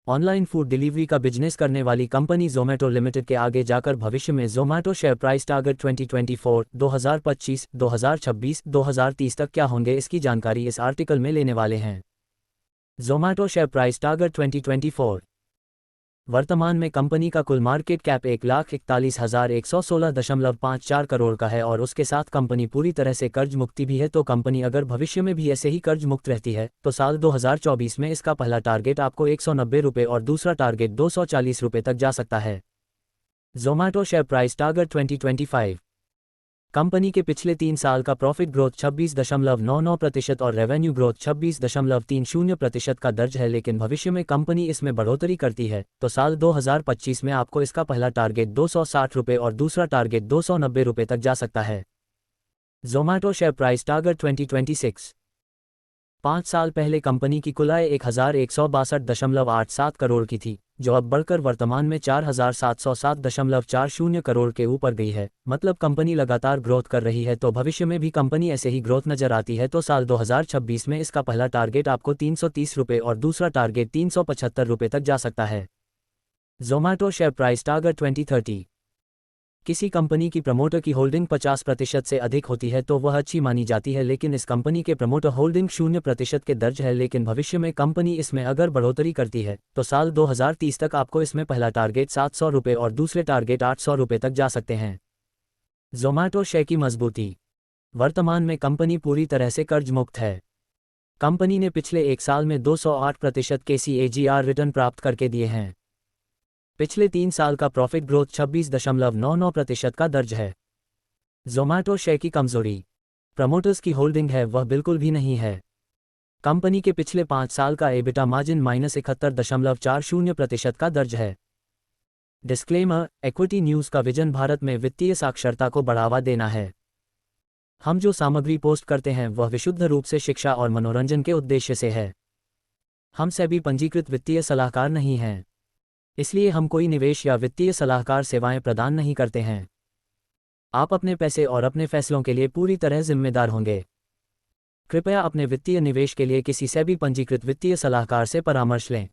Online food delivery का business करने वाली कंपनी ज़ोमैटो लिमिटेड के आगे जाकर भविष्य में ज़ोमैटो शेयर प्राइस टारगेट 2024, 2025, 2026, 2030 तक क्या होंगे, इसकी जानकारी इस आर्टिकल में लेने वाले हैं। Zomato share price target 2024। वर्तमान में कंपनी का कुल मार्केट कैप 1,41,116.54 करोड़ का है और उसके साथ कंपनी पूरी तरह से कर्ज मुक्ति भी है। तो कंपनी अगर भविष्य में भी ऐसे ही कर्ज मुक्त रहती है तो साल 2024 में इसका पहला टारगेट आपको 190 रुपये और दूसरा टारगेट 240 रुपये तक जा सकता है। Zomato share price target 2025। Company के पिछले 3 साल का प्रॉफिट ग्रोथ 26.99% और रेवेन्यू ग्रोथ 26.30% का दर्ज है, लेकिन भविष्य में कंपनी इसमें बढ़ोतरी करती है तो साल 2025 में आपको इसका पहला टारगेट 260 रुपये और दूसरा टारगेट 290 रुपये तक जा सकता है। Zomato share price target 2026। 5 साल पहले कंपनी की कुल आय 1,162.87 करोड़ की थी, जो अब बढ़कर वर्तमान में 4,707.40 करोड़ के ऊपर गई है। मतलब कंपनी लगातार ग्रोथ कर रही है, तो भविष्य में भी कंपनी ऐसे ही ग्रोथ नजर आती है। तो साल 2026 में इसका पहला टारगेट आपको 330 रुपये और दूसरा टारगेट 375 रुपये तक जा सकता है। Zomato share price target 2030। किसी कंपनी की प्रमोटर की होल्डिंग 50% से अधिक होती है तो वह अच्छी मानी जाती है, लेकिन इस कंपनी के प्रमोटर होल्डिंग 0% के दर्ज है। लेकिन भविष्य में कंपनी इसमें अगर बढ़ोतरी करती है तो साल 2030 तक आपको इसमें पहला टारगेट 700 रुपये और दूसरे टारगेट 800 रुपये तक जा सकते हैं। ज़ोमैटो शेयर की मजबूती। वर्तमान में कंपनी पूरी तरह से कर्ज मुक्त है। कंपनी ने पिछले 1 साल में 208% के CAGR रिटर्न प्राप्त करके दिए हैं। पिछले 3 साल का प्रॉफिट ग्रोथ 26.99% का दर्ज है। ज़ोमैटो शेयर की कमजोरी। प्रमोटर्स की होल्डिंग है वह बिल्कुल भी नहीं है। कंपनी के पिछले 5 साल का एबिटा मार्जिन -71.40% का दर्ज है। डिस्क्लेमर, इक्विटी न्यूज़ का विजन भारत में वित्तीय साक्षरता को बढ़ावा देना है। हम जो सामग्री पोस्ट करते हैं वह विशुद्ध रूप से शिक्षा और मनोरंजन के उद्देश्य से है। हम सेबी पंजीकृत वित्तीय सलाहकार नहीं हैं, इसलिए हम कोई निवेश या वित्तीय सलाहकार सेवाएं प्रदान नहीं करते हैं। आप अपने पैसे और अपने फैसलों के लिए पूरी तरह जिम्मेदार होंगे। कृपया अपने वित्तीय निवेश के लिए किसी सेबी पंजीकृत वित्तीय सलाहकार से परामर्श लें।